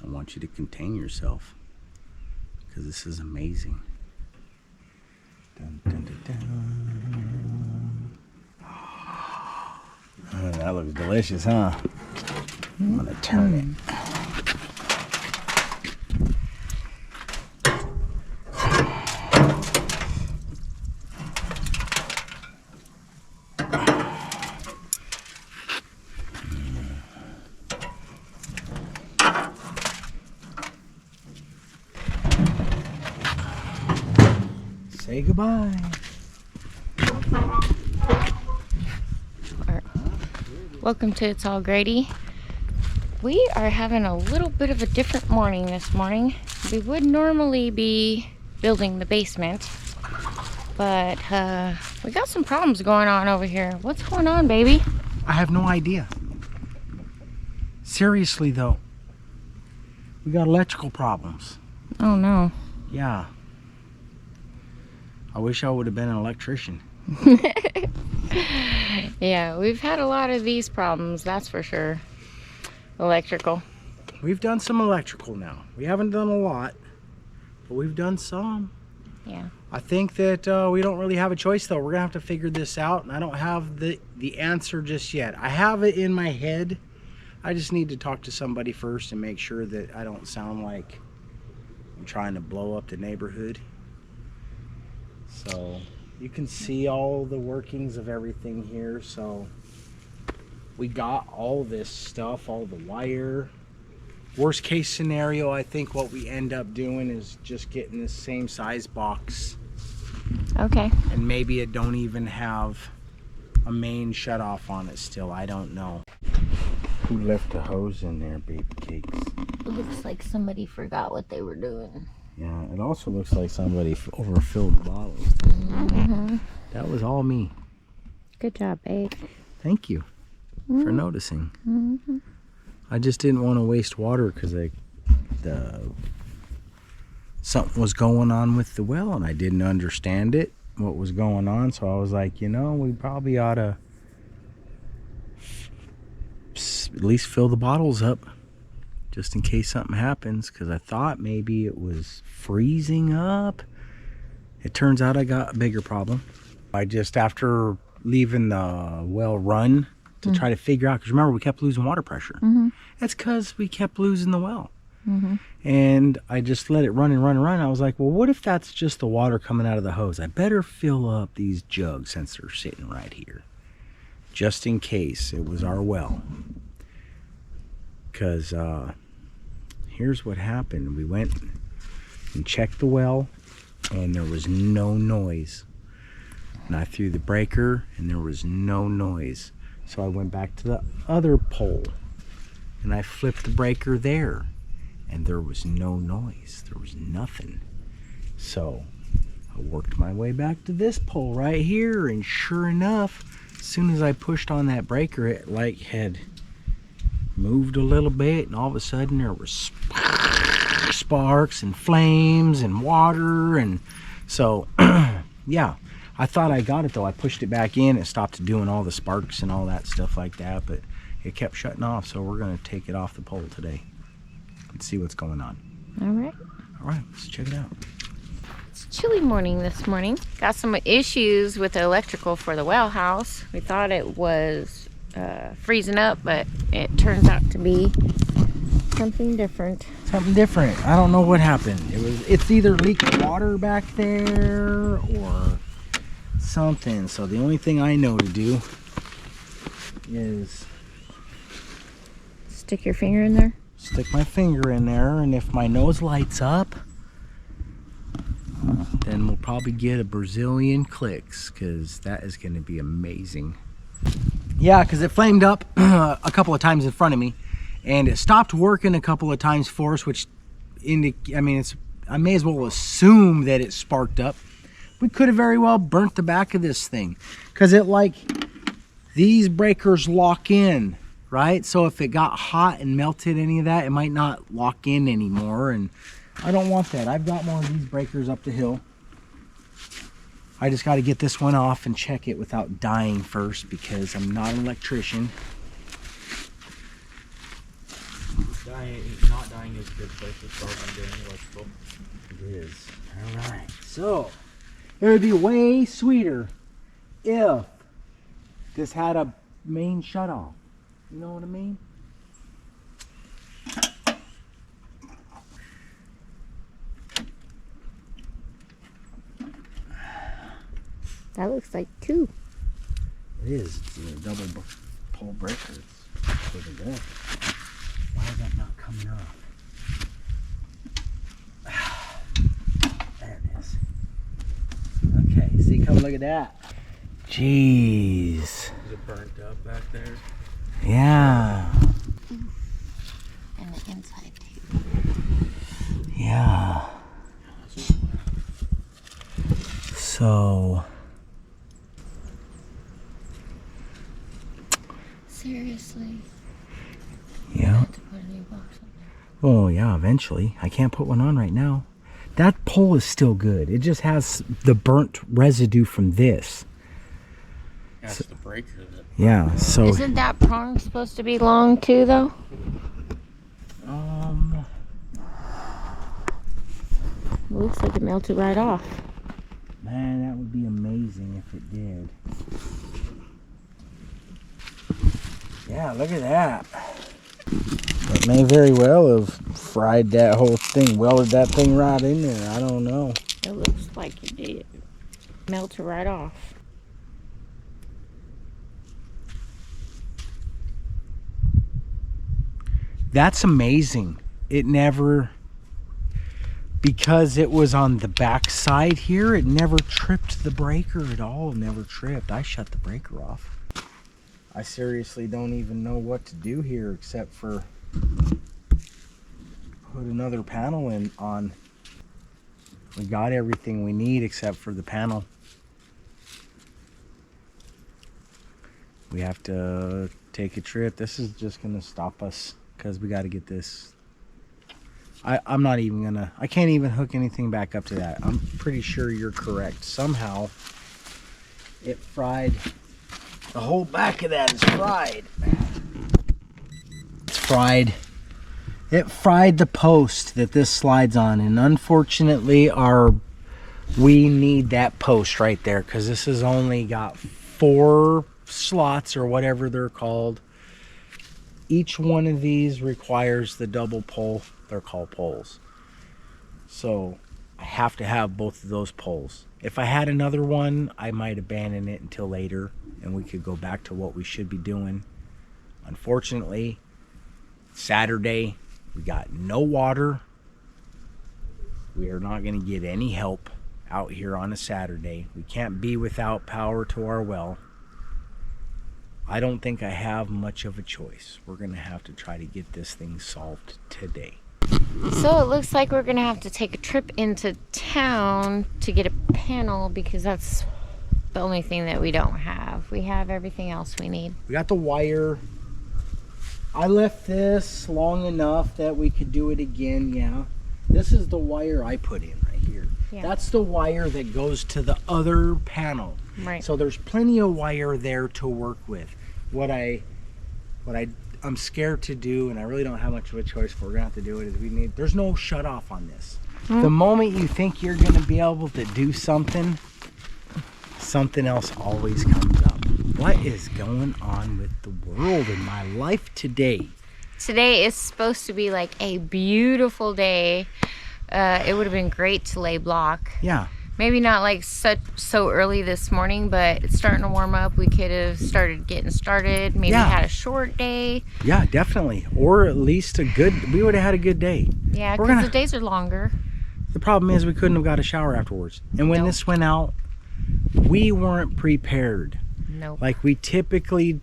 I want you to contain yourself, because this is amazing. Dun, dun, dun, dun. Oh, that looks delicious, huh? I'm gonna turn it. Say goodbye. Welcome to It's All Grady. We are having a little bit of a different morning this morning. We would normally be building the basement, but we got some problems going on over here. What's going on, baby? I have no idea. Seriously though, we got electrical problems. Oh no. Yeah. I wish I would have been an electrician. Yeah, we've had a lot of these problems, that's for sure. Electrical. We've done some electrical now. We haven't done a lot, but we've done some. Yeah. I think that we don't really have a choice though. We're gonna have to figure this out, and I don't have the answer just yet. I have it in my head. I just need to talk to somebody first and make sure that I don't sound like I'm trying to blow up the neighborhood. So you can see all the workings of everything here. So we got all this stuff, all the wire. Worst case scenario, I think what we end up doing is just getting the same size box. Okay. And maybe it don't even have a main shut off on it still. I don't know. Who left the hose in there, baby cakes? It looks like somebody forgot what they were doing. Yeah, it also looks like somebody overfilled the bottles. Mm-hmm. That was all me. Good job, babe. Thank you for noticing. Mm-hmm. I just didn't want to waste water because something was going on with the well and I didn't understand it, what was going on. So I was like, you know, we probably ought to at least fill the bottles up just in case something happens, because I thought maybe it was freezing up. It turns out I got a bigger problem. I just, after leaving the well run to try to figure out, because remember we kept losing water pressure. That's because we kept losing the well. And I just let it run and run and run. I was like, well, what if that's just the water coming out of the hose? I better fill up these jugs since they're sitting right here, just in case it was our well. Because here's what happened. We went and checked the well and there was no noise. And I threw the breaker and there was no noise. So I went back to the other pole and I flipped the breaker there and there was no noise. There was nothing. So I worked my way back to this pole right here, and sure enough, as soon as I pushed on that breaker, it like had moved a little bit, and all of a sudden there was sparks and flames and water. And so yeah, I thought I got it though. I pushed it back in, it stopped doing all the sparks and all that stuff like that, but it kept shutting off. So we're going to take it off the pole today and see what's going on. All right, Let's check it out. It's a chilly morning this morning. Got some issues with the electrical for the well house. We thought it was freezing up, but it turns out to be something different. Something different. I don't know what happened. It's either leaking water back there or something. So the only thing I know to do is Stick your finger in there. stick my finger in there, and if my nose lights up, then we'll probably get a Brazilian clicks, because that is going to be amazing. Yeah, because it flamed up a couple of times in front of me, and it stopped working a couple of times for us, which I may as well assume that it sparked up. We could have very well burnt the back of this thing, because these breakers lock in, right? So if it got hot and melted any of that, it might not lock in anymore, and I don't want that. I've got more of these breakers up the hill. I just got to get this one off and check it without dying first, because I'm not an electrician. Die not dying is a good place to start on doing electrical. It is. Alright, so it would be way sweeter if this had a main shutoff. You know what I mean? That looks like 2. It is. It's a double pole breaker. It's pretty good. Why is that not coming off? There it is. Okay, see, come look at that. Jeez. Is it burnt up back there? Yeah. And the inside too. Yeah. So. Seriously. Yeah. I have to put a new box on there. Oh, yeah, eventually. I can't put one on right now. That pole is still good. It just has the burnt residue from this. That's the breaker. Yeah, so. Isn't that prong supposed to be long too, though? It looks like it melted right off. Man, that would be amazing if it did. Yeah, look at that. It may very well have fried that whole thing, welded that thing right in there. I don't know. It looks like it did. Melted right off. That's amazing. It never, because it was on the back side here, it never tripped the breaker at all. It never tripped. I shut the breaker off. I seriously don't even know what to do here except for put another panel in on. We got everything we need except for the panel. We have to take a trip. This is just gonna stop us because we got to get this. I'm not even gonna, I can't even hook anything back up to that. I'm pretty sure you're correct. Somehow it fried. The whole back of that is fried. It's fried. It fried the post that this slides on, and unfortunately we need that post right there because this has only got 4 slots or whatever they're called. Each one of these requires the double pole. They're called poles. So I have to have both of those poles. If I had another one, I might abandon it until later and we could go back to what we should be doing. Unfortunately, Saturday, we got no water. We are not going to get any help out here on a Saturday. We can't be without power to our well. I don't think I have much of a choice. We're going to have to try to get this thing solved today. So it looks like we're going to have to take a trip into town to get a panel because that's the only thing that we don't have. We have everything else we need. We got the wire. I left this long enough that we could do it again, yeah. This is the wire I put in right here. Yeah. That's the wire that goes to the other panel. Right. So there's plenty of wire there to work with. What I'm scared to do, and I really don't have much of a choice, but we're gonna have to do it, is there's no shut off on this. The moment you think you're gonna be able to do something else always comes up. What is going on with the world in my life today? Today is supposed to be like a beautiful day. It would have been great to lay block. Yeah. Maybe not like so early this morning, but it's starting to warm up. We could have started getting started. Maybe had a short day. Yeah, definitely. Or at least we would have had a good day. Yeah, because the days are longer. The problem is we couldn't have got a shower afterwards. And when this went out, we weren't prepared. Nope. Like we typically,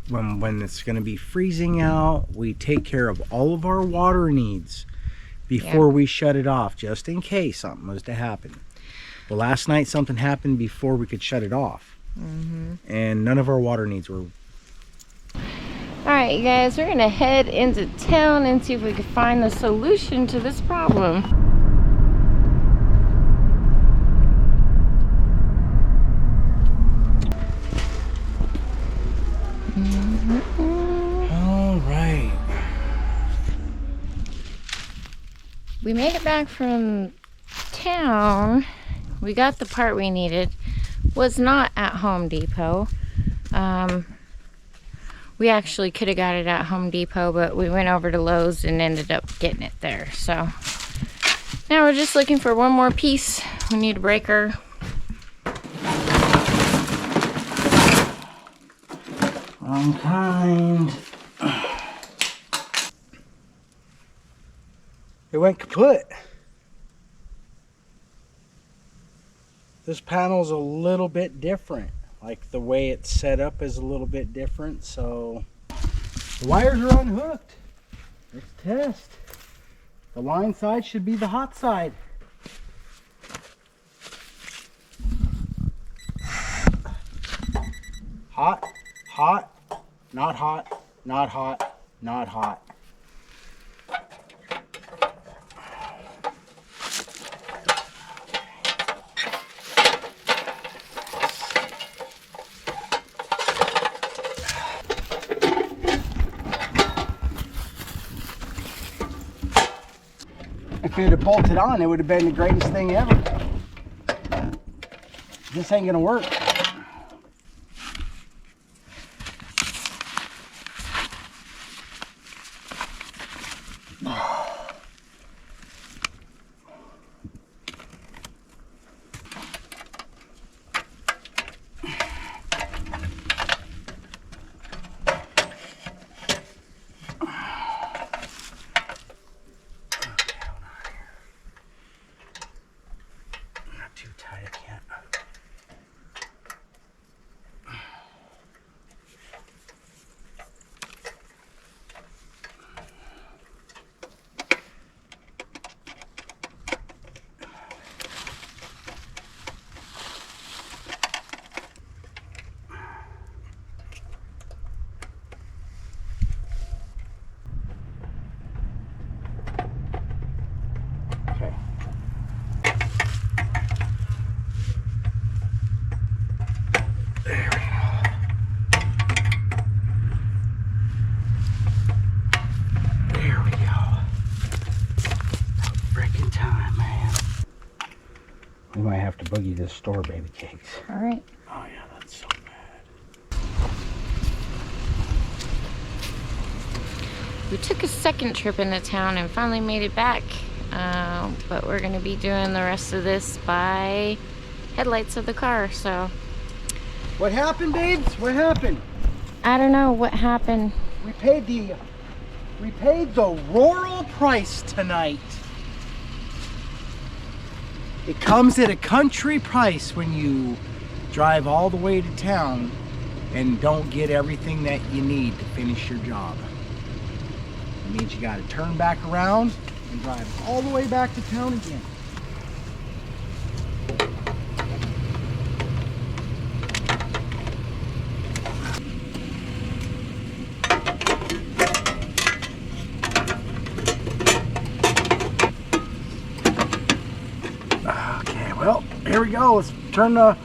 when it's going to be freezing out, we take care of all of our water needs before we shut it off, just in case something was to happen. Well, last night something happened before we could shut it off. And none of our water needs were. All right, you guys, we're gonna head into town and see if we can find the solution to this problem. All right. We made it back from town. We got the part we needed. Was not at Home Depot. We actually could have got it at Home Depot, but we went over to Lowe's and ended up getting it there. So now we're just looking for one more piece. We need a breaker. Wrong kind. It went kaput. This panel's a little bit different. Like the way it's set up is a little bit different, so the wires are unhooked. Let's test. The line side should be the hot side. Hot, hot, not hot, not hot, not hot. If it had bolted on, it would have been the greatest thing ever. This ain't gonna work. Too tight, I can't. Okay. We might have to boogie this store, baby cakes. All right. Oh yeah, that's so bad. We took a second trip into town and finally made it back. But we're gonna be doing the rest of this by headlights of the car, so. What happened, babes? What happened? I don't know what happened. We paid the rural price tonight. It comes at a country price when you drive all the way to town and don't get everything that you need to finish your job. It means you got to turn back around and drive all the way back to town again. Okay, well, here we go. Let's turn the...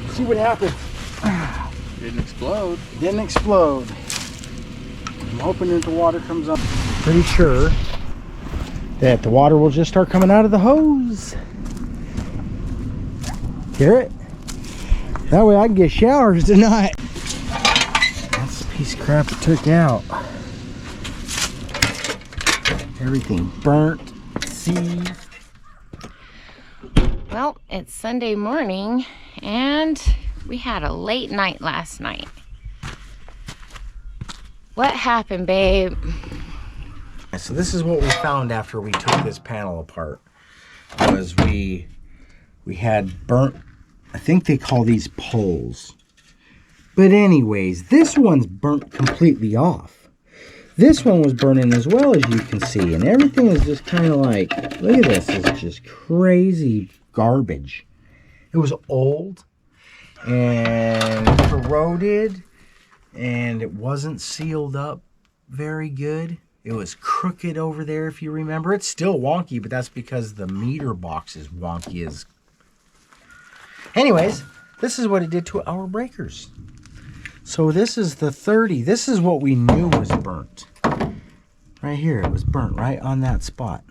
see what happens. Didn't explode. Didn't explode. I'm hoping that the water comes up. Pretty sure that the water will just start coming out of the hose. Hear it? That way I can get showers tonight. That's a piece of crap it took out. Everything burnt, seized. Well, it's Sunday morning and we had a late night last night. What happened, babe? So this is what we found after we took this panel apart. Was we had burnt, I think they call these poles. But anyways, this one's burnt completely off. This one was burning as well, as you can see, and everything is just kind of like, look at this, it's just crazy garbage. It was old and corroded, and it wasn't sealed up very good. It was crooked over there, if you remember. It's still wonky, but that's because the meter box is wonky as... Anyways, this is what it did to our breakers. So this is the 30. This is what we knew was burnt. Right here, it was burnt right on that spot,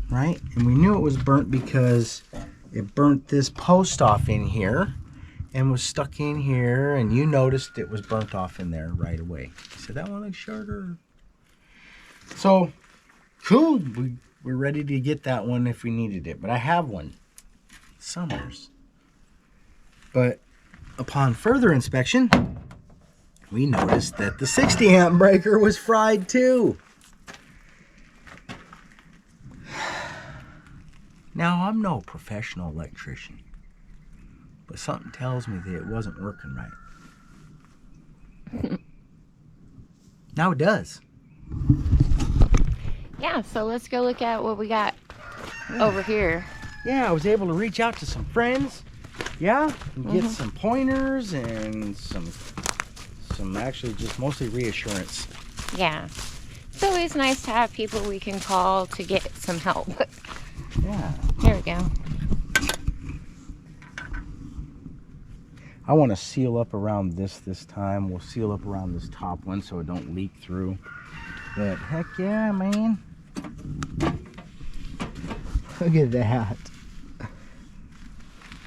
right? And we knew it was burnt because it burnt this post off in here and was stuck in here, and you noticed it was burnt off in there right away. You said, that one looks shorter. So, cool. We're ready to get that one if we needed it, but I have one. Summers. But upon further inspection, we noticed that the 60 amp breaker was fried too. Now, I'm no professional electrician, but something tells me that it wasn't working right. Now it does. Yeah, so let's go look at what we got over here. Yeah, I was able to reach out to some friends, and get some pointers and some actually just mostly reassurance. Yeah. It's always nice to have people we can call to get some help. Yeah. Here we go. I want to seal up around this time. We'll seal up around this top one so it don't leak through. But heck yeah, man. Look at that.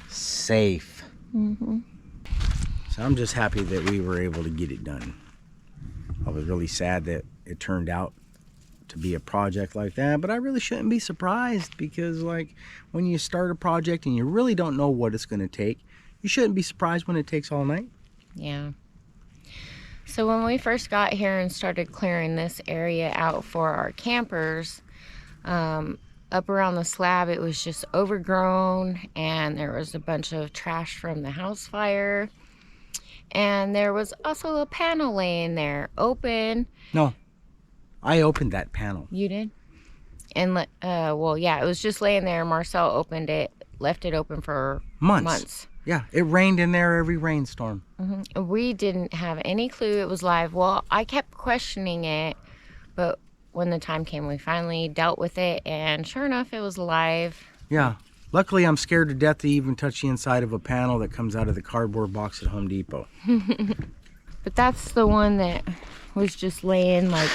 Safe. So I'm just happy that we were able to get it done. I was really sad that it turned out to be a project like that, but I really shouldn't be surprised, because like when you start a project and you really don't know what it's going to take, you shouldn't be surprised when it takes all night. Yeah. So when we first got here and started clearing this area out for our campers, up around the slab, it was just overgrown, and there was a bunch of trash from the house fire, and there was also a panel laying there open. No, I opened that panel. You did? And well, yeah, it was just laying there. Marcel opened it, left it open for months. Yeah, it rained in there every rainstorm. We didn't have any clue it was live. Well, I kept questioning it, but when the time came, we finally dealt with it, and sure enough, it was live. Yeah. Luckily, I'm scared to death to even touch the inside of a panel that comes out of the cardboard box at Home Depot. But that's the one that was just laying like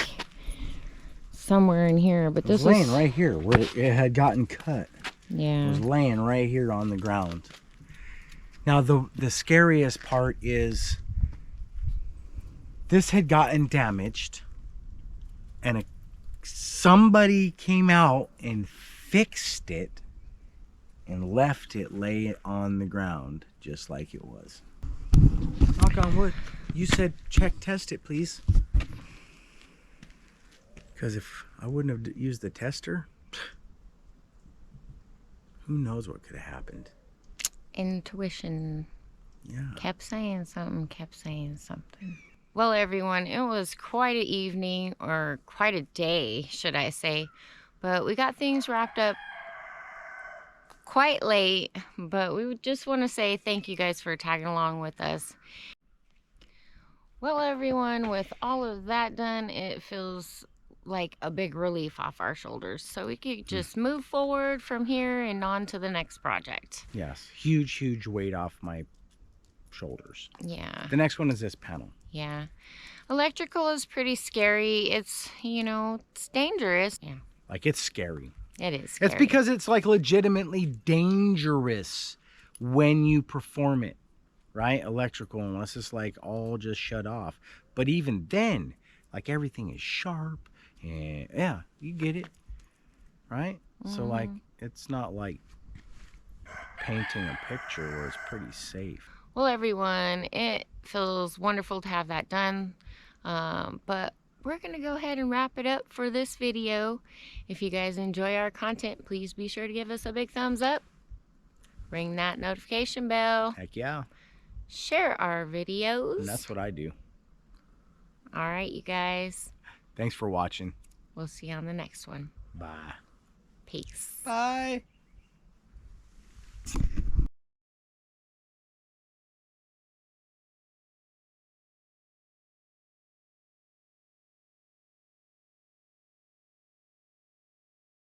somewhere in here. But this was laying right here where it had gotten cut. Yeah. It was laying right here on the ground. Now, the scariest part is this had gotten damaged, and somebody came out and fixed it and left it lay on the ground just like it was. Knock on wood. You said check test it, please. Because if I wouldn't have used the tester, who knows what could have happened. Intuition. Yeah. Kept saying something. Well, everyone, it was quite an evening, or quite a day, should I say. But we got things wrapped up quite late, but we just want to say thank you guys for tagging along with us. Well, everyone, with all of that done, it feels like a big relief off our shoulders, so we could just move forward from here and on to the next project. Yes, huge weight off my shoulders. Yeah. The next one is this panel. Yeah. Electrical is pretty scary. It's, it's dangerous. Yeah. Like, it's scary. It is scary. It's because it's like legitimately dangerous when you perform it, right? Electrical, unless it's like all just shut off. But even then, like, everything is sharp, and yeah, you get it, right? So like, it's not like painting a picture where it's pretty safe. Well, everyone, it feels wonderful to have that done, but we're going to go ahead and wrap it up for this video. If you guys enjoy our content, please be sure to give us a big thumbs up, ring that notification bell. Heck yeah. Share our videos. And that's what I do. All right, you guys. Thanks for watching. We'll see you on the next one. Bye. Peace. Bye.